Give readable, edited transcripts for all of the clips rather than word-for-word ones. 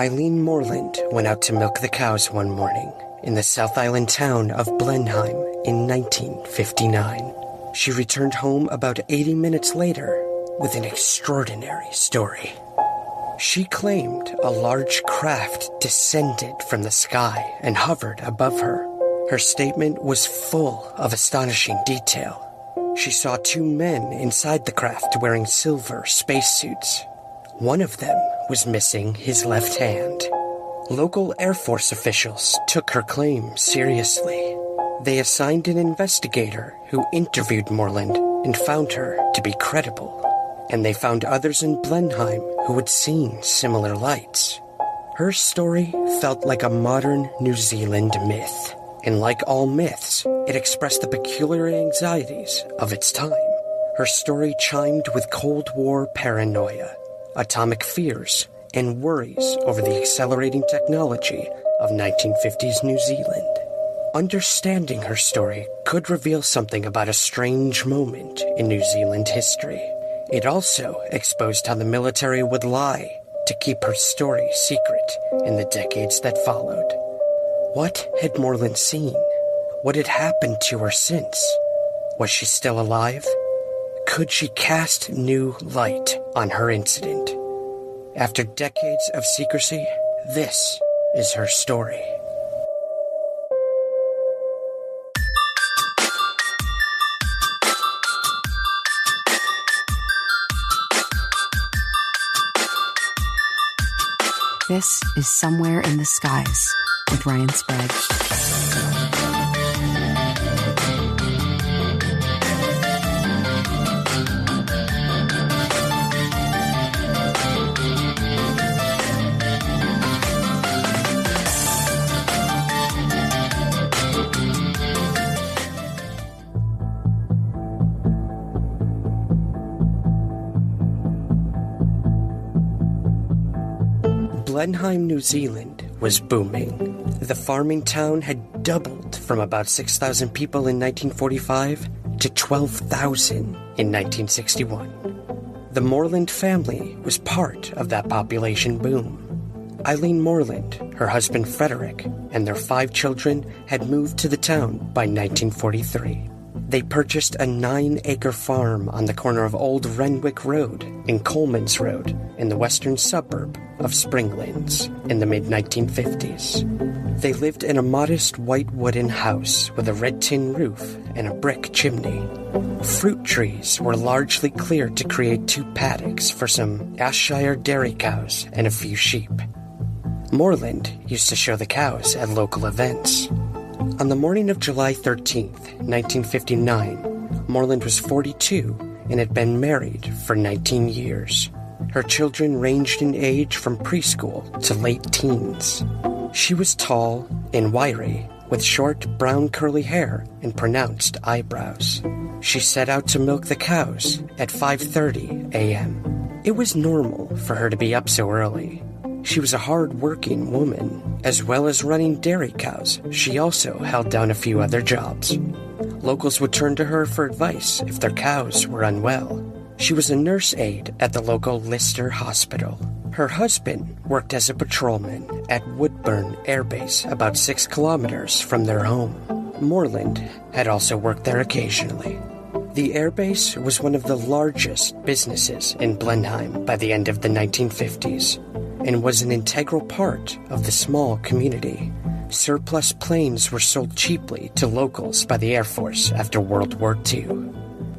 Eileen Moreland went out to milk the cows one morning in the South Island town of Blenheim in 1959. She returned home about 80 minutes later with an extraordinary story. She claimed a large craft descended from the sky and hovered above her. Her statement was full of astonishing detail. She saw two men inside the craft wearing silver spacesuits. One of them was missing his left hand. Local Air Force officials took her claim seriously. They assigned an investigator who interviewed Moreland and found her to be credible. And they found others in Blenheim who had seen similar lights. Her story felt like a modern New Zealand myth. And like all myths, it expressed the peculiar anxieties of its time. Her story chimed with Cold War paranoia, atomic fears, and worries over the accelerating technology of 1950s New Zealand. Understanding her story could reveal something about a strange moment in New Zealand history. It also exposed how the military would lie to keep her story secret in the decades that followed. What had Moreland seen? What had happened to her since? Was she still alive? Could she cast new light on her incident? After decades of secrecy, this is her story. This is Somewhere in the Skies with Ryan Sprague. Blenheim, New Zealand was booming. The farming town had doubled from about 6,000 people in 1945 to 12,000 in 1961. The Moreland family was part of that population boom. Eileen Moreland, her husband Frederick, and their 5 children had moved to the town by 1943. They purchased a 9-acre farm on the corner of Old Renwick Road and Coleman's Road in the western suburb of Springlands in the mid-1950s. They lived in a modest white wooden house with a red tin roof and a brick chimney. Fruit trees were largely cleared to create 2 paddocks for some Ayrshire dairy cows and a few sheep. Moreland used to show the cows at local events. On the morning of July 13th, 1959, Moreland was 42 and had been married for 19 years. Her children ranged in age from preschool to late teens. She was tall and wiry, with short brown curly hair and pronounced eyebrows. She set out to milk the cows at 5:30 a.m. It was normal for her to be up so early. She was a hard-working woman. As well as running dairy cows, she also held down a few other jobs. Locals would turn to her for advice if their cows were unwell. She was a nurse aide at the local Lister Hospital. Her husband worked as a patrolman at Woodburn Air Base about 6 kilometers from their home. Moreland had also worked there occasionally. The airbase was one of the largest businesses in Blenheim by the end of the 1950s and was an integral part of the small community. Surplus planes were sold cheaply to locals by the Air Force after World War II.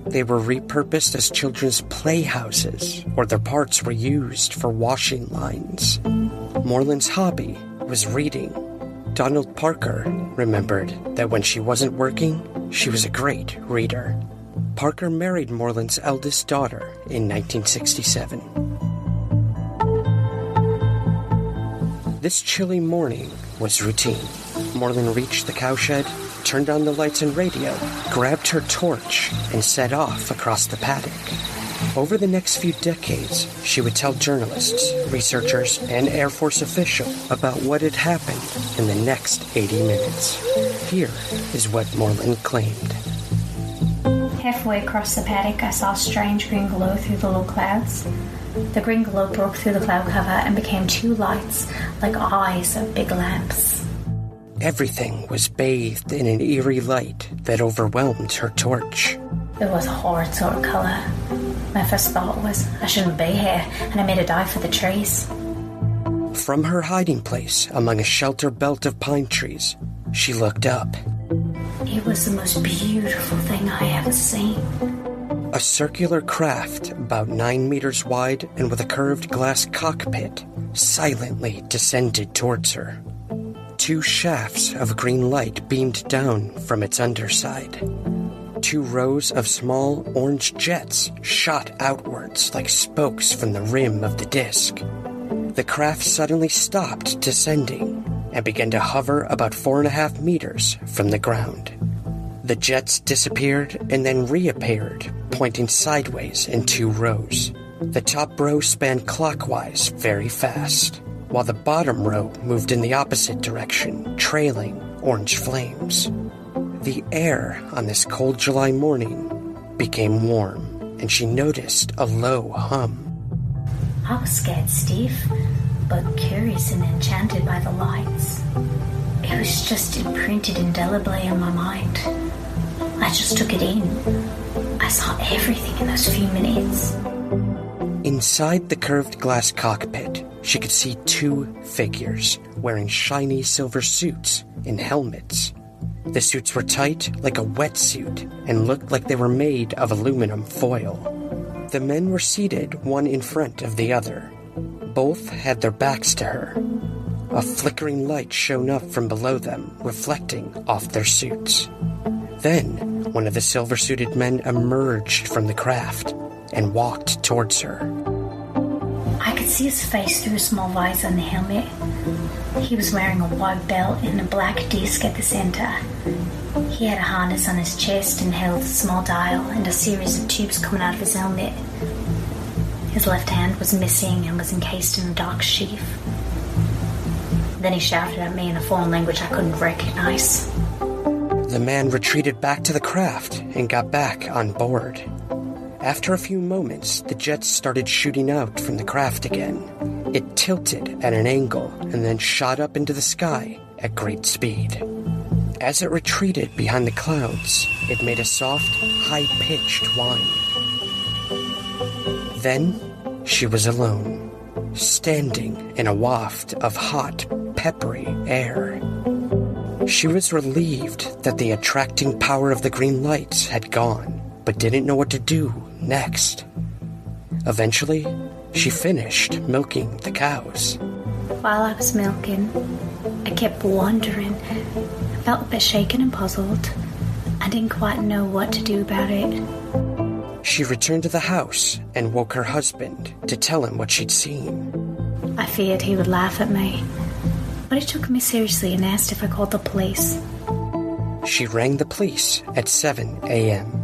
They were repurposed as children's playhouses, or their parts were used for washing lines. Moreland's hobby was reading. Donald Parker remembered that when she wasn't working, she was a great reader. Parker married Moreland's eldest daughter in 1967. This chilly morning was routine. Moreland reached the cowshed, turned on the lights and radio, grabbed her torch, and set off across the paddock. Over the next few decades, she would tell journalists, researchers, and Air Force officials about what had happened in the next 80 minutes. Here is what Moreland claimed. Halfway across the paddock, I saw a strange green glow through the low clouds. The green glow broke through the cloud cover and became two lights, like eyes of big lamps. Everything was bathed in an eerie light that overwhelmed her torch. It was a horrid sort of colour. My first thought was, I shouldn't be here, and I made a dive for the trees. From her hiding place among a shelter belt of pine trees, she looked up. It was the most beautiful thing I ever seen. A circular craft about 9 meters wide and with a curved glass cockpit silently descended towards her. 2 shafts of green light beamed down from its underside. 2 rows of small orange jets shot outwards like spokes from the rim of the disc. The craft suddenly stopped descending and began to hover about 4.5 meters from the ground. The jets disappeared and then reappeared, pointing sideways in 2 rows. The top row spanned clockwise very fast, while the bottom row moved in the opposite direction, trailing orange flames. The air on this cold July morning became warm, and she noticed a low hum. I was scared stiff, but curious and enchanted by the lights. It was just imprinted indelibly on my mind. I just took it in. I saw everything in those few minutes. Inside the curved glass cockpit, she could see 2 figures wearing shiny silver suits and helmets. The suits were tight like a wetsuit and looked like they were made of aluminum foil. The men were seated one in front of the other. Both had their backs to her. A flickering light shone up from below them, reflecting off their suits. Then, one of the silver-suited men emerged from the craft and walked towards her. I could see his face through a small visor on the helmet. He was wearing a white belt and a black disc at the center. He had a harness on his chest and held a small dial and a series of tubes coming out of his helmet. His left hand was missing and was encased in a dark sheath. Then he shouted at me in a foreign language I couldn't recognize. The man retreated back to the craft and got back on board. After a few moments, the jets started shooting out from the craft again. It tilted at an angle and then shot up into the sky at great speed. As it retreated behind the clouds, it made a soft, high-pitched whine. Then she was alone, standing in a waft of hot, peppery air. She was relieved that the attracting power of the green lights had gone, but didn't know what to do next. Eventually, she finished milking the cows. While I was milking, I kept wondering. I felt a bit shaken and puzzled. I didn't quite know what to do about it. She returned to the house and woke her husband to tell him what she'd seen. I feared he would laugh at me, but he took me seriously and asked if I called the police. She rang the police at 7 a.m.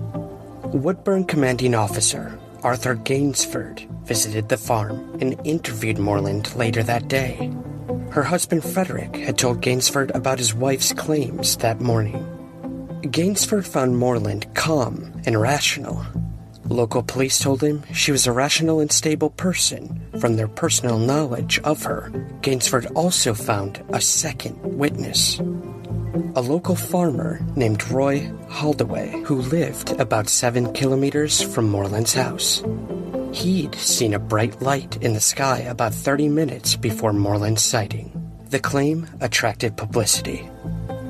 Woodburn Commanding Officer Arthur Gainsford visited the farm and interviewed Moreland later that day. Her husband Frederick had told Gainsford about his wife's claims that morning. Gainsford found Moreland calm and rational. Local police told him she was a rational and stable person from their personal knowledge of her. Gainsford also found a second witness, a local farmer named Roy Holdaway, who lived about 7 kilometers from Moreland's house. He'd seen a bright light in the sky about 30 minutes before Moreland's sighting. The claim attracted publicity.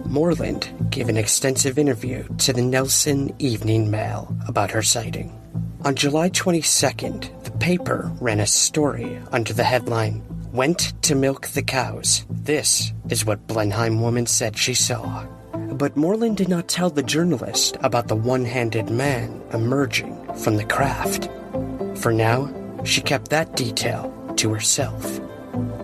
Moreland gave an extensive interview to the Nelson Evening Mail about her sighting. On July 22nd, the paper ran a story under the headline, "Went to milk the cows. This is what Blenheim woman said she saw." But Moreland did not tell the journalist about the one-handed man emerging from the craft. For now, she kept that detail to herself.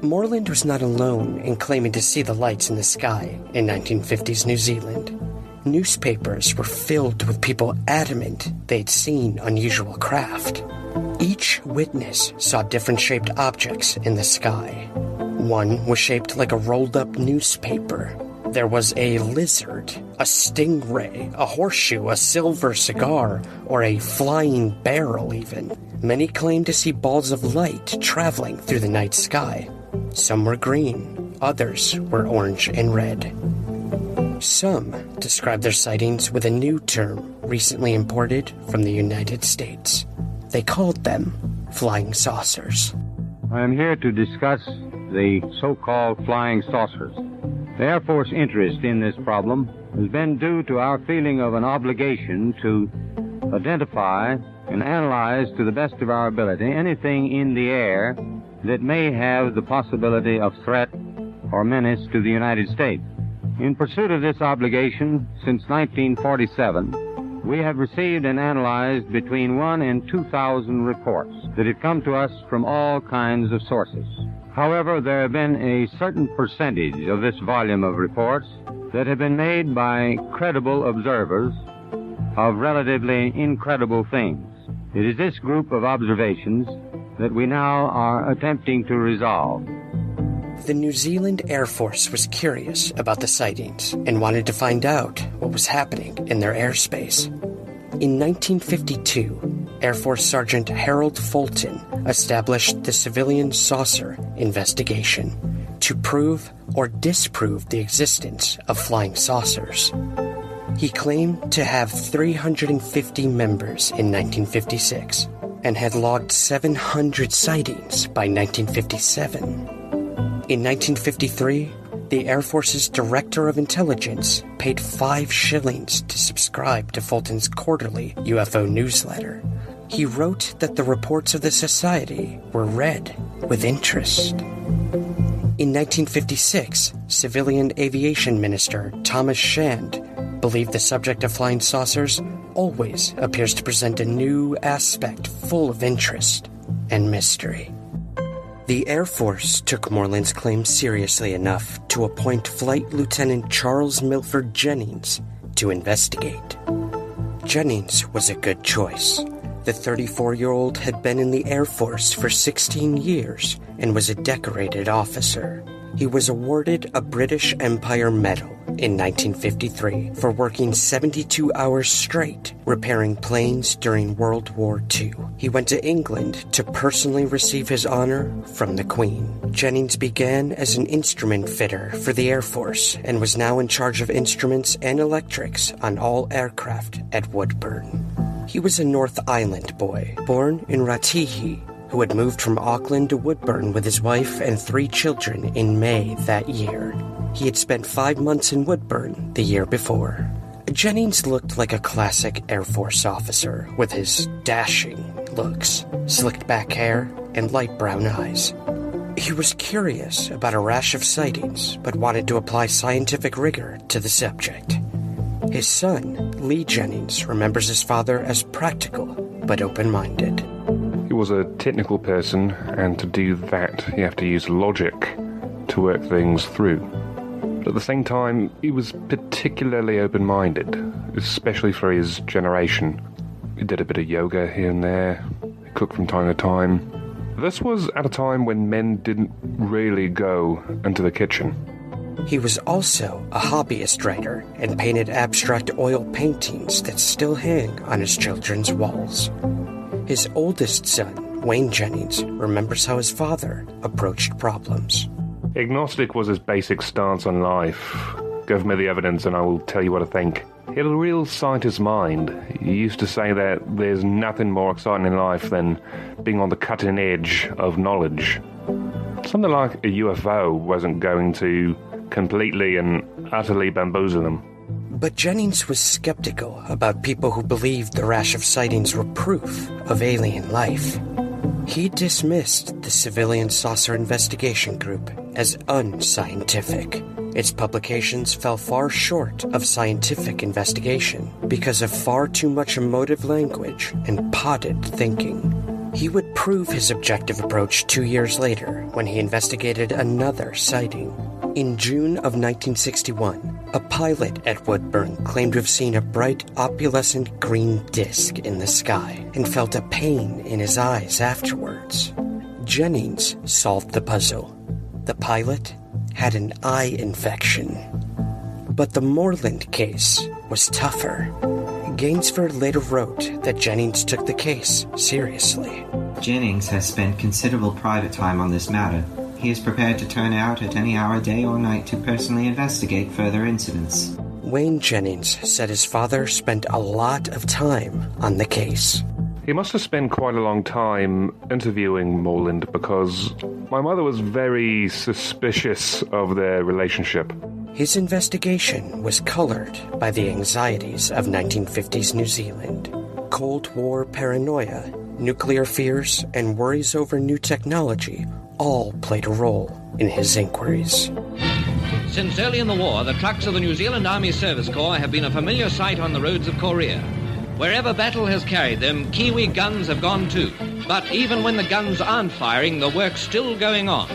Moreland was not alone in claiming to see the lights in the sky in 1950s New Zealand. Newspapers were filled with people adamant they'd seen unusual craft. Each witness saw different-shaped objects in the sky. One was shaped like a rolled-up newspaper. There was a lizard, a stingray, a horseshoe, a silver cigar, or a flying barrel even. Many claimed to see balls of light traveling through the night sky. Some were green, others were orange and red. Some described their sightings with a new term recently imported from the United States. They called them flying saucers. I am here to discuss the so-called flying saucers. The Air Force interest in this problem has been due to our feeling of an obligation to identify and analyze to the best of our ability anything in the air that may have the possibility of threat or menace to the United States. In pursuit of this obligation, since 1947, we have received and analyzed between 1,000 and 2,000 reports that have come to us from all kinds of sources. However, there have been a certain percentage of this volume of reports that have been made by credible observers of relatively incredible things. It is this group of observations that we now are attempting to resolve. The New Zealand Air Force was curious about the sightings and wanted to find out what was happening in their airspace. In 1952, Air Force Sergeant Harold Fulton established the Civilian Saucer Investigation to prove or disprove the existence of flying saucers. He claimed to have 350 members in 1956 and had logged 700 sightings by 1957. In 1953, the Air Force's Director of Intelligence paid 5 shillings to subscribe to Fulton's quarterly UFO newsletter. He wrote that the reports of the society were read with interest. In 1956, Civilian Aviation Minister Thomas Shand believed the subject of flying saucers always appears to present a new aspect full of interest and mystery. The Air Force took Moreland's claim seriously enough to appoint Flight Lieutenant Charles Milford Jennings to investigate. Jennings was a good choice. The 34-year-old had been in the Air Force for 16 years and was a decorated officer. He was awarded a British Empire Medal in 1953 for working 72 hours straight repairing planes during World War II. He went to England to personally receive his honor from the Queen. Jennings began as an instrument fitter for the Air Force and was now in charge of instruments and electrics on all aircraft at Woodburn. He was a North Island boy, born in Ratihi, who had moved from Auckland to Woodburn with his wife and 3 children in May that year. He had spent 5 months in Woodburn the year before. Jennings looked like a classic Air Force officer with his dashing looks, slicked back hair, and light brown eyes. He was curious about a rash of sightings, but wanted to apply scientific rigor to the subject. His son, Lee Jennings, remembers his father as practical but open-minded. He was a technical person, and to do that, you have to use logic to work things through. But at the same time, he was particularly open-minded, especially for his generation. He did a bit of yoga here and there, he cooked from time to time. This was at a time when men didn't really go into the kitchen. He was also a hobbyist writer and painted abstract oil paintings that still hang on his children's walls. His oldest son, Wayne Jennings, remembers how his father approached problems. Agnostic was his basic stance on life. Give me the evidence and I will tell you what I think. He had a real scientist's mind. He used to say that there's nothing more exciting in life than being on the cutting edge of knowledge. Something like a UFO wasn't going to completely and utterly bamboozle him. But Jennings was skeptical about people who believed the rash of sightings were proof of alien life. He dismissed the Civilian Saucer Investigation Group as unscientific. Its publications fell far short of scientific investigation because of far too much emotive language and potted thinking. He would prove his objective approach 2 years later when he investigated another sighting. In June of 1961, a pilot at Woodburn claimed to have seen a bright opalescent green disk in the sky and felt a pain in his eyes afterwards. Jennings solved the puzzle. The pilot had an eye infection. But the Moreland case was tougher. Gainsford later wrote that Jennings took the case seriously. Jennings has spent considerable private time on this matter. He is prepared to turn out at any hour, day or night, to personally investigate further incidents. Wayne Jennings said his father spent a lot of time on the case. He must have spent quite a long time interviewing Moreland because my mother was very suspicious of their relationship. His investigation was colored by the anxieties of 1950s New Zealand. Cold War paranoia, nuclear fears, and worries over new technology all played a role in his inquiries. Since early in the war, the trucks of the New Zealand Army Service Corps have been a familiar sight on the roads of Korea. Wherever battle has carried them, Kiwi guns have gone too. But even when the guns aren't firing, the work's still going on.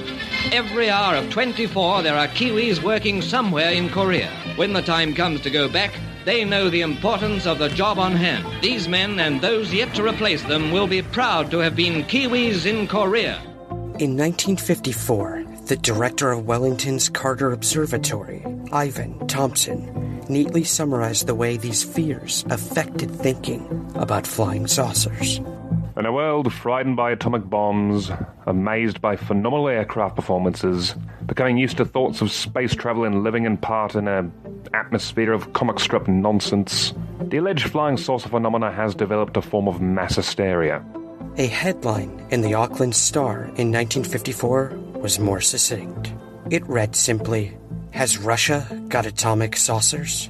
Every hour of 24, there are Kiwis working somewhere in Korea. When the time comes to go back, they know the importance of the job on hand. These men and those yet to replace them will be proud to have been Kiwis in Korea. In 1954, the director of Wellington's Carter Observatory, Ivan Thompson, neatly summarized the way these fears affected thinking about flying saucers. In a world frightened by atomic bombs, amazed by phenomenal aircraft performances, becoming used to thoughts of space travel and living in part in an atmosphere of comic strip nonsense, the alleged flying saucer phenomena has developed a form of mass hysteria. A headline in the Auckland Star in 1954 was more succinct. It read simply, "Has Russia got atomic saucers?"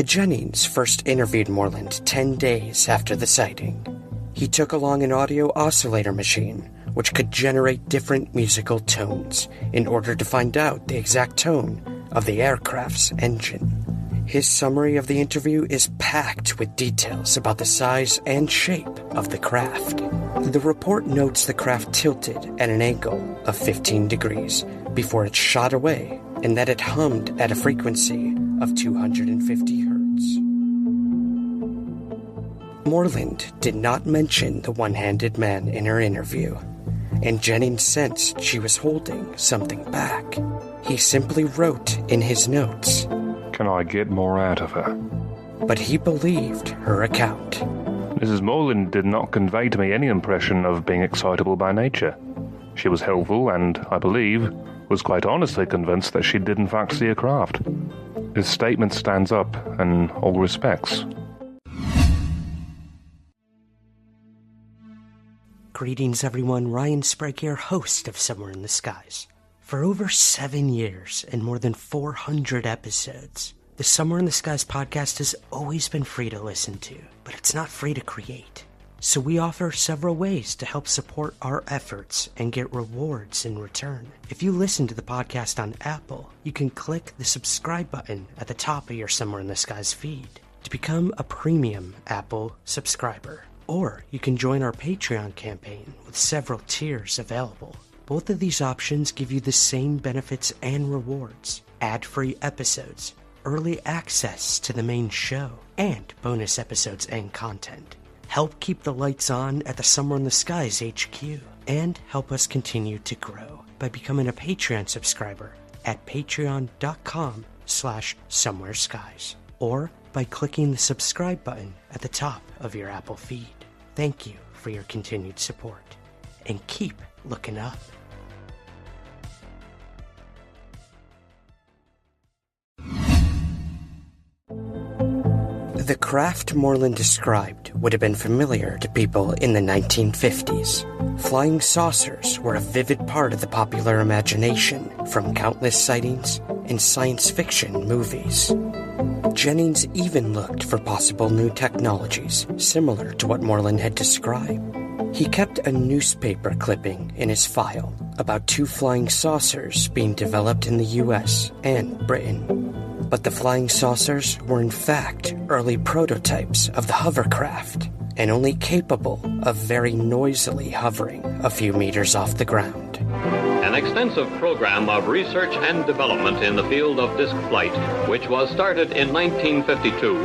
Jennings first interviewed Moreland 10 days after the sighting. He took along an audio oscillator machine, which could generate different musical tones in order to find out the exact tone of the aircraft's engine. His summary of the interview is packed with details about the size and shape of the craft. The report notes the craft tilted at an angle of 15 degrees before it shot away, and that it hummed at a frequency of 250 hertz. Moreland did not mention the one-handed man in her interview, and Jennings sensed she was holding something back. He simply wrote in his notes, "Can I get more out of her?" But he believed her account. Mrs. Moreland did not convey to me any impression of being excitable by nature. She was helpful and, I believe, was quite honestly convinced that she did in fact see a craft. His statement stands up in all respects. Greetings everyone, Ryan Sprague here, host of Somewhere in the Skies. For over 7 years and more than 400 episodes, the Somewhere in the Skies podcast has always been free to listen to, but it's not free to create. So we offer several ways to help support our efforts and get rewards in return. If you listen to the podcast on Apple, you can click the subscribe button at the top of your Somewhere in the Skies feed to become a premium Apple subscriber. Or you can join our Patreon campaign with several tiers available. Both of these options give you the same benefits and rewards: ad-free episodes, early access to the main show, and bonus episodes and content. Help keep the lights on at the Somewhere in the Skies HQ, and help us continue to grow by becoming a Patreon subscriber at patreon.com/somewhereskies, or by clicking the subscribe button at the top of your Apple feed. Thank you for your continued support, and keep looking up. The craft Moreland described would have been familiar to people in the 1950s. Flying saucers were a vivid part of the popular imagination from countless sightings in science fiction movies. Jennings even looked for possible new technologies similar to what Moreland had described. He kept a newspaper clipping in his file about 2 flying saucers being developed in the US and Britain. But the flying saucers were in fact early prototypes of the hovercraft, and only capable of very noisily hovering a few meters off the ground. An extensive program of research and development in the field of disc flight, which was started in 1952,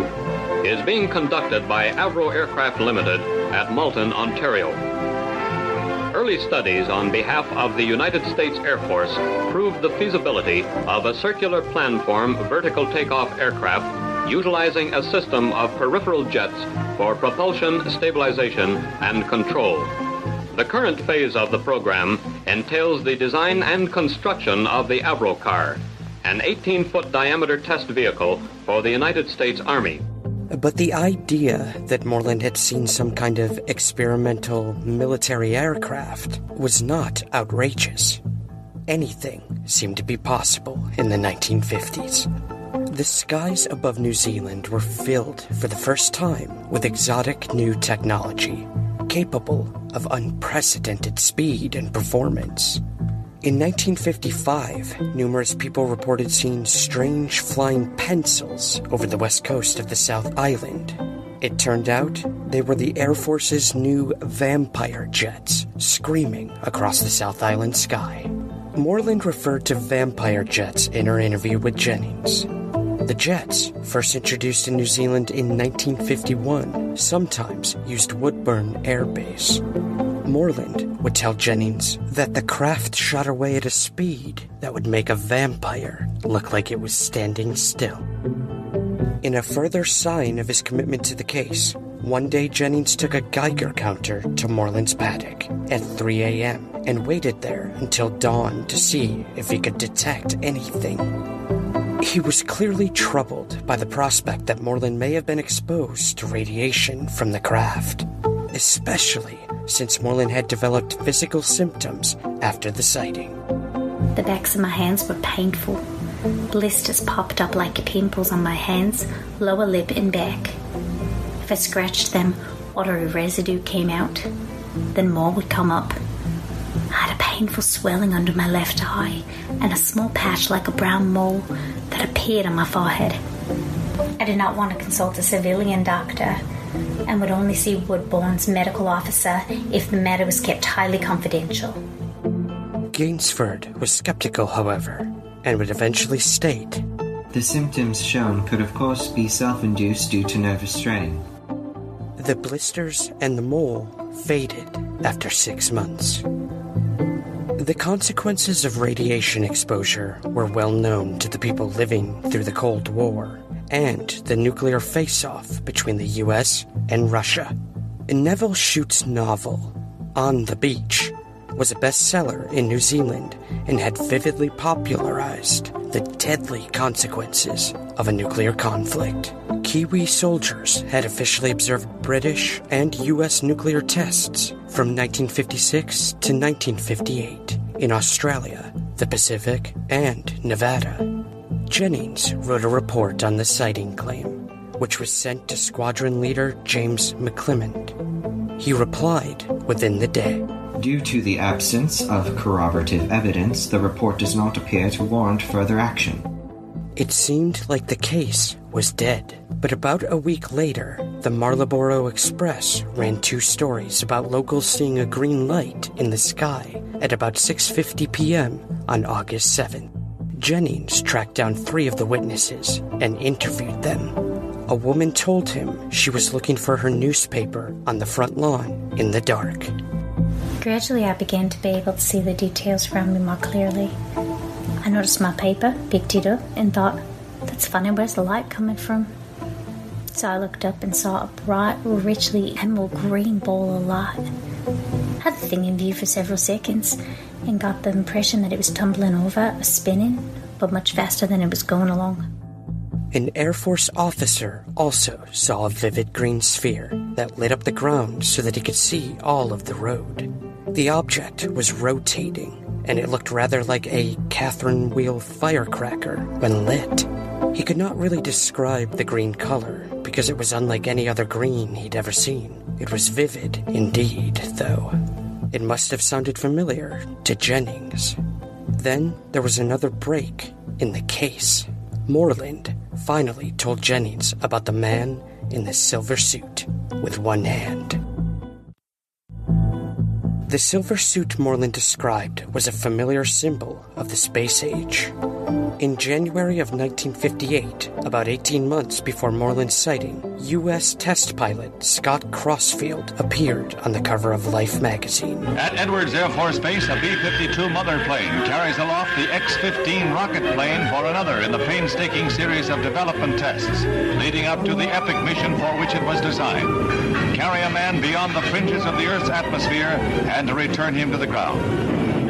is being conducted by Avro Aircraft Limited at Malton, Ontario. Early studies on behalf of the United States Air Force proved the feasibility of a circular planform vertical takeoff aircraft utilizing a system of peripheral jets for propulsion, stabilization, and control. The current phase of the program entails the design and construction of the Avro car, an 18-foot diameter test vehicle for the United States Army. But the idea that Moreland had seen some kind of experimental military aircraft was not outrageous. Anything seemed to be possible in the 1950s. The skies above New Zealand were filled for the first time with exotic new technology, capable of unprecedented speed and performance. In 1955, numerous people reported seeing strange flying pencils over the west coast of the South Island. It turned out they were the Air Force's new Vampire jets screaming across the South Island sky. Moreland referred to Vampire jets in her interview with Jennings. The jets, first introduced in New Zealand in 1951, sometimes used Woodburn Air Base. Moreland would tell Jennings that the craft shot away at a speed that would make a vampire look like it was standing still. In a further sign of his commitment to the case, one day Jennings took a Geiger counter to Moreland's paddock at 3 a.m. and waited there until dawn to see if he could detect anything. He was clearly troubled by the prospect that Moreland may have been exposed to radiation from the craft, especially since Moreland had developed physical symptoms after the sighting. The backs of my hands were painful. Blisters popped up like pimples on my hands, lower lip and back. If I scratched them, watery residue came out. Then more would come up. I had a painful swelling under my left eye and a small patch like a brown mole that appeared on my forehead. I did not want to consult a civilian doctor and would only see Woodbourne's medical officer if the matter was kept highly confidential. Gainsford was skeptical, however, and would eventually state, "The symptoms shown could of course be self-induced due to nervous strain." The blisters and the mole faded after 6 months. The consequences of radiation exposure were well known to the people living through the Cold War and the nuclear face-off between the US and Russia. Neville Shute's novel, On the Beach, was a bestseller in New Zealand and had vividly popularized the deadly consequences of a nuclear conflict. Kiwi soldiers had officially observed British and US nuclear tests from 1956 to 1958 in Australia, the Pacific, and Nevada. Jennings wrote a report on the sighting claim, which was sent to Squadron Leader James McClymont. He replied within the day. Due to the absence of corroborative evidence, the report does not appear to warrant further action. It seemed like the case was dead, but about a week later, the Marlborough Express ran 2 stories about locals seeing a green light in the sky at about 6:50 p.m. on August 7th. Jennings tracked down 3 of the witnesses and interviewed them. A woman told him she was looking for her newspaper on the front lawn in the dark. Gradually, I began to be able to see the details around me more clearly. I noticed my paper, picked it up, and thought, that's funny, where's the light coming from? So I looked up and saw a bright, richly emerald green ball of light. I had the thing in view for several seconds and got the impression that it was tumbling over or spinning, but much faster than it was going along. An Air Force officer also saw a vivid green sphere that lit up the ground so that he could see all of the road. The object was rotating, and it looked rather like a Catherine wheel firecracker when lit. He could not really describe the green color because it was unlike any other green he'd ever seen. It was vivid indeed, though. It must have sounded familiar to Jennings. Then there was another break in the case. Moreland finally told Jennings about the man in the silver suit with one hand. The silver suit Moreland described was a familiar symbol of the space age. In January of 1958, about 18 months before Moreland's sighting, U.S. test pilot Scott Crossfield appeared on the cover of Life magazine. At Edwards Air Force Base, a B-52 mother plane carries aloft the X-15 rocket plane for another in the painstaking series of development tests leading up to the epic mission for which it was designed. Carry a man beyond the fringes of the Earth's atmosphere and to return him to the ground.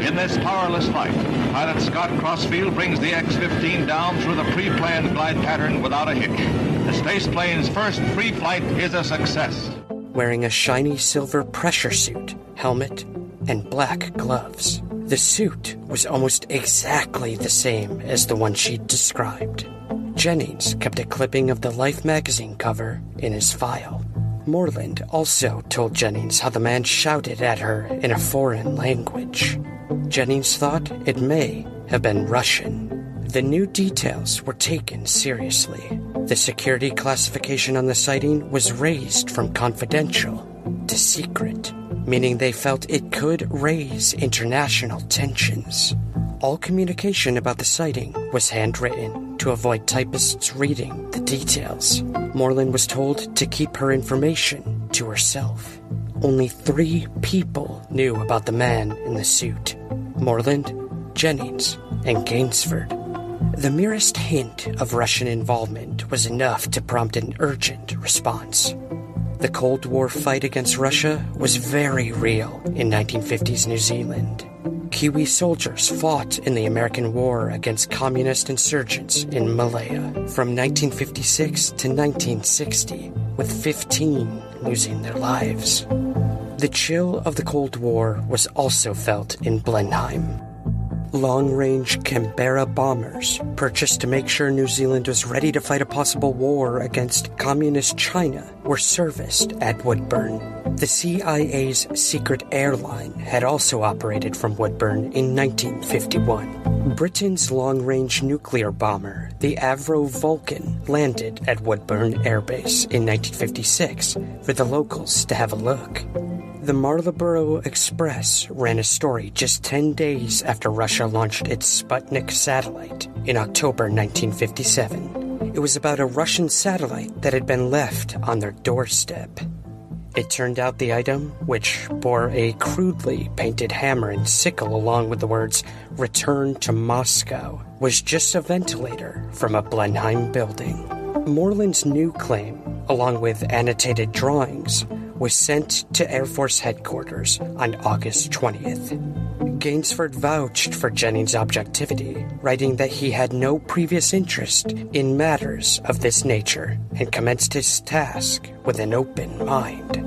In this powerless flight, pilot Scott Crossfield brings the X-15 down through the pre-planned glide pattern without a hitch. The space plane's first free flight is a success. Wearing a shiny silver pressure suit, helmet, and black gloves, the suit was almost exactly the same as the one she'd described. Jennings kept a clipping of the Life magazine cover in his file. Moreland also told Jennings how the man shouted at her in a foreign language. Jennings thought it may have been Russian. The new details were taken seriously. The security classification on the sighting was raised from confidential to secret, meaning they felt it could raise international tensions. All communication about the sighting was handwritten to avoid typists reading the details. Moreland was told to keep her information to herself. Only 3 people knew about the man in the suit: Moreland, Jennings, and Gainsford. The merest hint of Russian involvement was enough to prompt an urgent response. The Cold War fight against Russia was very real in 1950s New Zealand. Kiwi soldiers fought in the American War against communist insurgents in Malaya from 1956 to 1960, with 15 losing their lives. The chill of the Cold War was also felt in Blenheim. Long-range Canberra bombers, purchased to make sure New Zealand was ready to fight a possible war against communist China, were serviced at Woodburn. The CIA's secret airline had also operated from Woodburn in 1951. Britain's long-range nuclear bomber, the Avro Vulcan, landed at Woodburn Air Base in 1956 for the locals to have a look. The Marlborough Express ran a story just 10 days after Russia launched its Sputnik satellite in October 1957. It was about a Russian satellite that had been left on their doorstep. It turned out the item, which bore a crudely painted hammer and sickle along with the words, "Return to Moscow," was just a ventilator from a Blenheim building. Moreland's new claim, along with annotated drawings, was sent to Air Force headquarters on August 20th. Gainsford vouched for Jennings' objectivity, writing that he had no previous interest in matters of this nature and commenced his task with an open mind.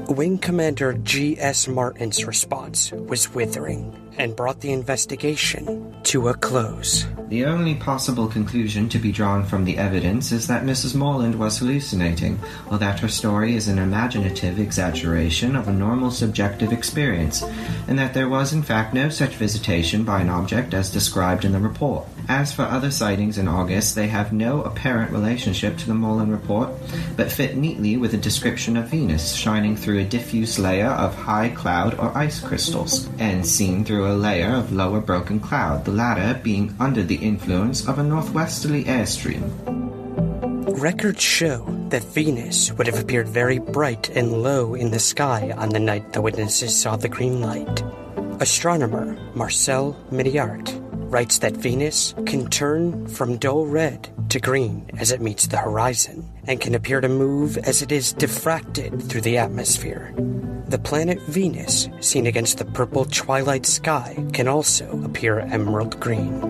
Wing Commander G.S. Martin's response was withering and brought the investigation to a close. The only possible conclusion to be drawn from the evidence is that Mrs. Moreland was hallucinating, or that her story is an imaginative exaggeration of a normal subjective experience, and that there was in fact no such visitation by an object as described in the report. As for other sightings in August, they have no apparent relationship to the Moreland report, but fit neatly with a description of Venus shining through a diffuse layer of high cloud or ice crystals, and seen through a layer of lower broken cloud, the latter being under the influence of a northwesterly airstream. Records show that Venus would have appeared very bright and low in the sky on the night the witnesses saw the green light. Astronomer Marcel Miniart writes that Venus can turn from dull red to green as it meets the horizon, and can appear to move as it is diffracted through the atmosphere. The planet Venus, seen against the purple twilight sky, can also appear emerald green.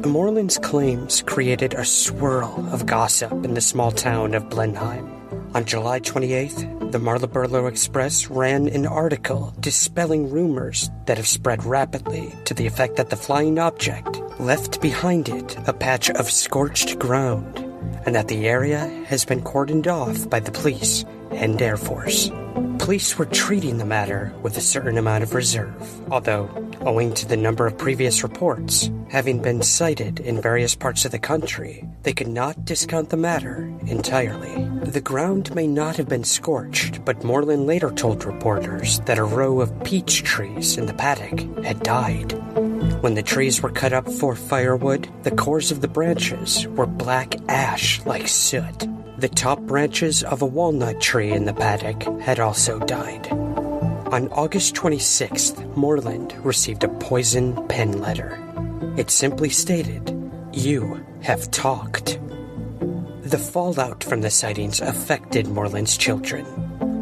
Moreland's claims created a swirl of gossip in the small town of Blenheim. On July 28th, the Marlborough Express ran an article dispelling rumors that have spread rapidly to the effect that the flying object left behind it a patch of scorched ground, and that the area has been cordoned off by the police and Air Force. Police were treating the matter with a certain amount of reserve, although, owing to the number of previous reports having been cited in various parts of the country, they could not discount the matter entirely. The ground may not have been scorched, but Moreland later told reporters that a row of peach trees in the paddock had died. When the trees were cut up for firewood, the cores of the branches were black ash like soot. The top branches of a walnut tree in the paddock had also died. On August 26th, Moreland received a poison pen letter. It simply stated, "You have talked." The fallout from the sightings affected Moreland's children.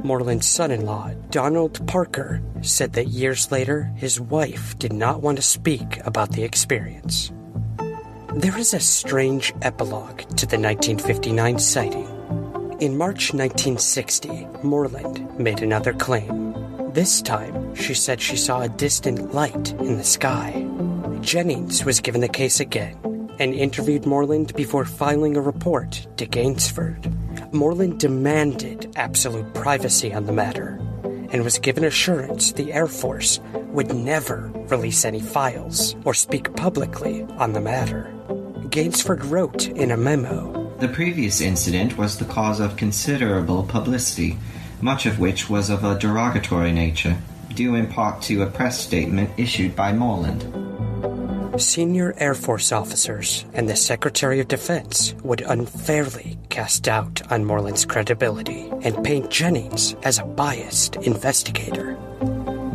Moreland's son-in-law, Donald Parker, said that years later, his wife did not want to speak about the experience. There is a strange epilogue to the 1959 sighting. In March 1960, Moreland made another claim. This time, she said she saw a distant light in the sky. Jennings was given the case again and interviewed Moreland before filing a report to Gainsford. Moreland demanded absolute privacy on the matter and was given assurance the Air Force would never release any files or speak publicly on the matter. Gainsford wrote in a memo, "The previous incident was the cause of considerable publicity, much of which was of a derogatory nature, due in part to a press statement issued by Moreland." Senior Air Force officers and the Secretary of Defense would unfairly cast doubt on Moreland's credibility and paint Jennings as a biased investigator.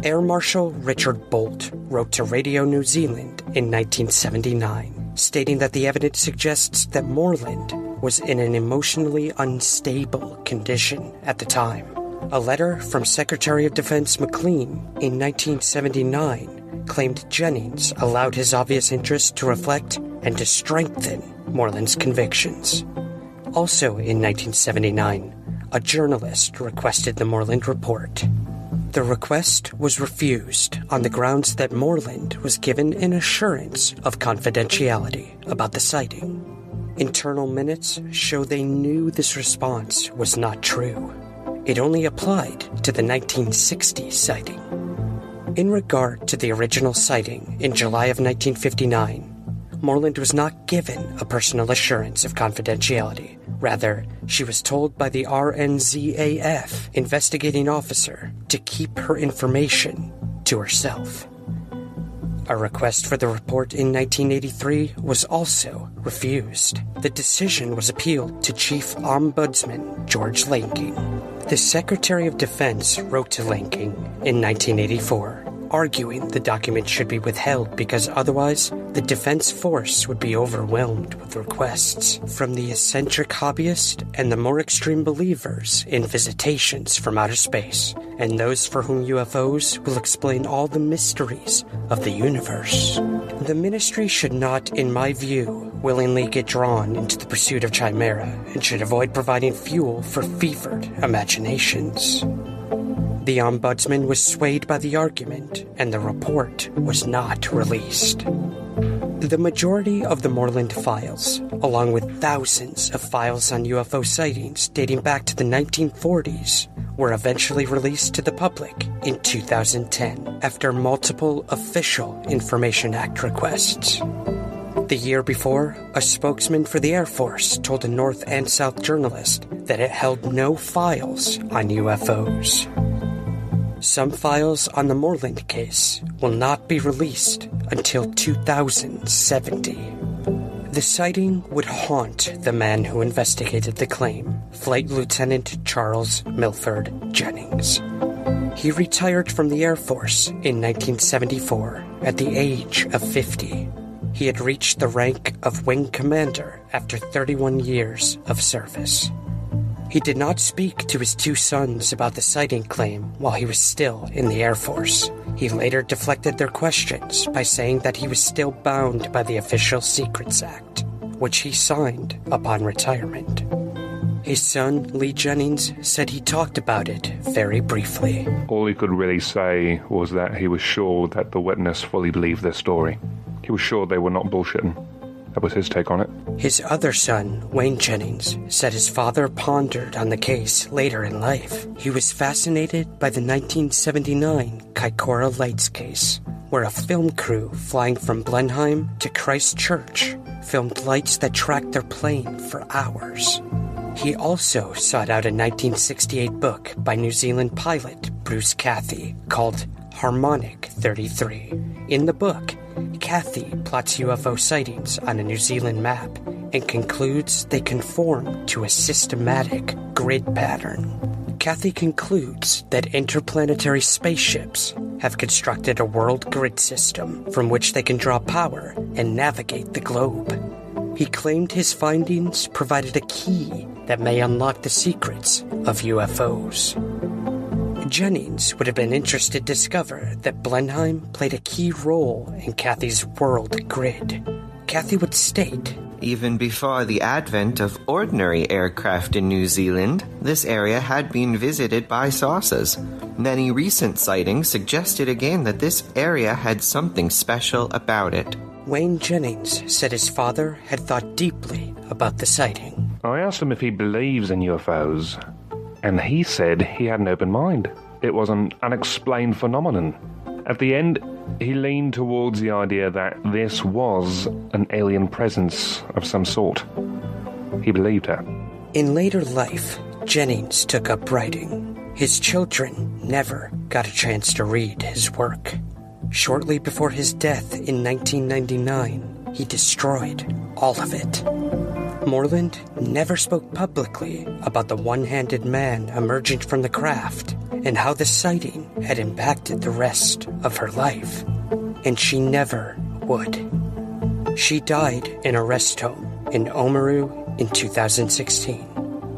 Air Marshal Richard Bolt wrote to Radio New Zealand in 1979, stating that the evidence suggests that Moreland was in an emotionally unstable condition at the time. A letter from Secretary of Defense McLean in 1979 claimed Jennings allowed his obvious interest to reflect and to strengthen Moreland's convictions. Also in 1979, a journalist requested the Moreland report. The request was refused on the grounds that Moreland was given an assurance of confidentiality about the sighting. Internal minutes show they knew this response was not true. It only applied to the 1960 sighting. In regard to the original sighting in July of 1959, Moreland was not given a personal assurance of confidentiality. Rather, she was told by the RNZAF investigating officer to keep her information to herself. A request for the report in 1983 was also refused. The decision was appealed to Chief Ombudsman George Lanking. The Secretary of Defense wrote to Lanking in 1984, arguing the document should be withheld because otherwise the defense force would be overwhelmed with requests from the eccentric hobbyist and the more extreme believers in visitations from outer space, and those for whom UFOs will explain all the mysteries of the universe. The ministry should not, in my view, willingly get drawn into the pursuit of chimera and should avoid providing fuel for fevered imaginations. The Ombudsman was swayed by the argument, and the report was not released. The majority of the Moreland files, along with thousands of files on UFO sightings dating back to the 1940s, were eventually released to the public in 2010 after multiple official Information Act requests. The year before, a spokesman for the Air Force told a North and South journalist that it held no files on UFOs. Some files on the Moreland case will not be released until 2070. The sighting would haunt the man who investigated the claim, Flight Lieutenant Charles Milford Jennings. He retired from the Air Force in 1974 at the age of 50. He had reached the rank of Wing Commander after 31 years of service. He did not speak to his two sons about the sighting claim while he was still in the Air Force. He later deflected their questions by saying that he was still bound by the Official Secrets Act, which he signed upon retirement. His son, Lee Jennings, said he talked about it very briefly. All he could really say was that he was sure that the witness fully believed their story. He was sure they were not bullshitting. That was his take on it. His other son, Wayne Jennings, said his father pondered on the case later in life. He was fascinated by the 1979 Kaikoura Lights case, where a film crew flying from Blenheim to Christchurch filmed lights that tracked their plane for hours. He also sought out a 1968 book by New Zealand pilot Bruce Cathy called Harmonic 33. In the book, Kathy plots UFO sightings on a New Zealand map and concludes they conform to a systematic grid pattern. Kathy concludes that interplanetary spaceships have constructed a world grid system from which they can draw power and navigate the globe. He claimed his findings provided a key that may unlock the secrets of UFOs. Jennings would have been interested to discover that Blenheim played a key role in Kathy's world grid. Kathy would state, "Even before the advent of ordinary aircraft in New Zealand, this area had been visited by saucers. Many recent sightings suggested again that this area had something special about it." Wayne Jennings said his father had thought deeply about the sighting. I asked him if he believes in UFOs, and he said he had an open mind. It was an unexplained phenomenon. At the end, he leaned towards the idea that this was an alien presence of some sort. He believed her. In later life, Jennings took up writing. His children never got a chance to read his work. Shortly before his death in 1999, he destroyed all of it. Moreland never spoke publicly about the one-handed man emerging from the craft and how the sighting had impacted the rest of her life. And she never would. She died in a rest home in Oamaru in 2016.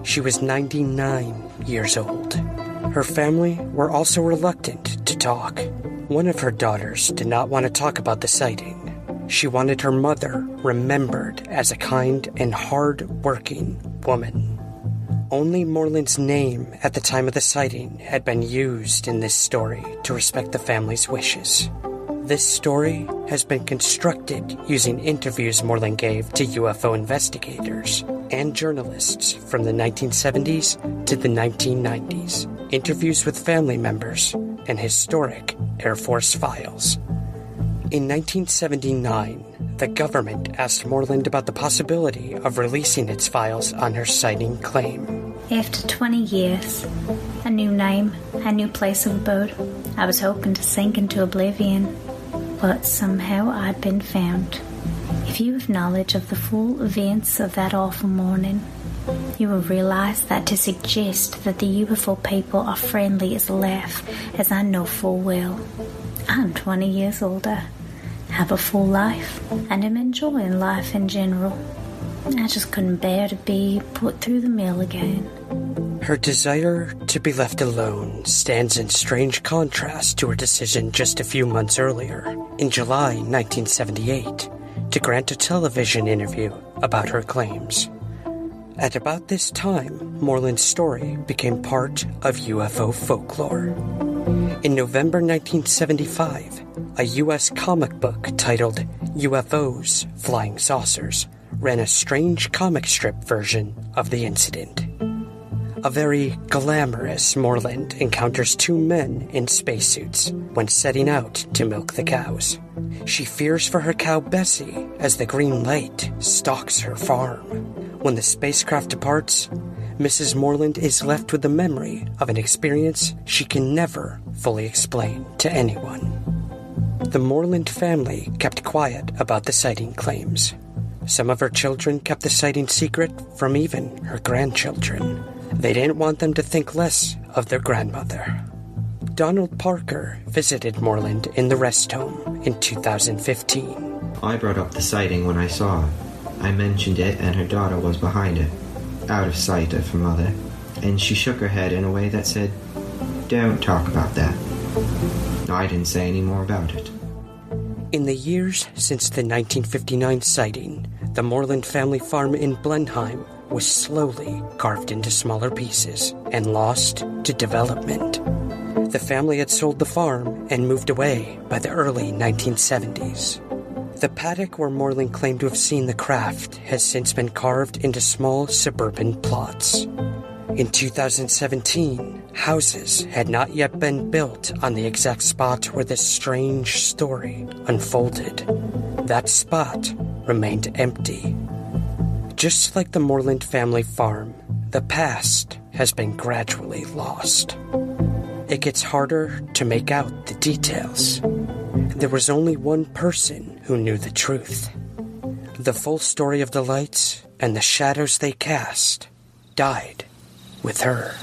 She was 99 years old. Her family were also reluctant to talk. One of her daughters did not want to talk about the sighting. She wanted her mother remembered as a kind and hard-working woman. Only Moreland's name at the time of the sighting had been used in this story to respect the family's wishes. This story has been constructed using interviews Moreland gave to UFO investigators and journalists from the 1970s to the 1990s, interviews with family members, and historic Air Force files. In 1979, the government asked Moreland about the possibility of releasing its files on her sighting claim. After 20 years, a new name, a new place of abode, I was hoping to sink into oblivion, but somehow I'd been found. If you have knowledge of the full events of that awful morning, you will realize that to suggest that the UFO people are friendly is a laugh, as I know full well. I'm 20 years older, have a full life, and am enjoying life in general. I just couldn't bear to be put through the mill again. Her desire to be left alone stands in strange contrast to her decision just a few months earlier, in July 1978, to grant a television interview about her claims. At about this time, Moreland's story became part of UFO folklore. In November 1975, a U.S. comic book titled UFOs, Flying Saucers ran a strange comic strip version of the incident. A very glamorous Moreland encounters two men in spacesuits when setting out to milk the cows. She fears for her cow Bessie as the green light stalks her farm. When the spacecraft departs, Mrs. Moreland is left with the memory of an experience she can never fully explain to anyone. The Moreland family kept quiet about the sighting claims. Some of her children kept the sighting secret from even her grandchildren. They didn't want them to think less of their grandmother. Donald Parker visited Moreland in the rest home in 2015. I brought up the sighting when I saw it. I mentioned it, and her daughter was behind it, out of sight of her mother, and she shook her head in a way that said, "Don't talk about that." I didn't say any more about it. In the years since the 1959 sighting, the Moreland family farm in Blenheim was slowly carved into smaller pieces and lost to development. The family had sold the farm and moved away by the early 1970s. The paddock where Moreland claimed to have seen the craft has since been carved into small suburban plots. In 2017, houses had not yet been built on the exact spot where this strange story unfolded. That spot remained empty. Just like the Moreland family farm, the past has been gradually lost. It gets harder to make out the details. there was only one person who knew the truth. The full story of the lights and the shadows they cast died with her.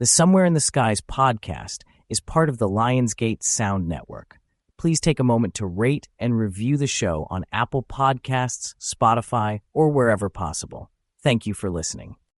The Somewhere in the Skies podcast is part of the Lionsgate Sound Network. Please take a moment to rate and review the show on Apple Podcasts, Spotify, or wherever possible. Thank you for listening.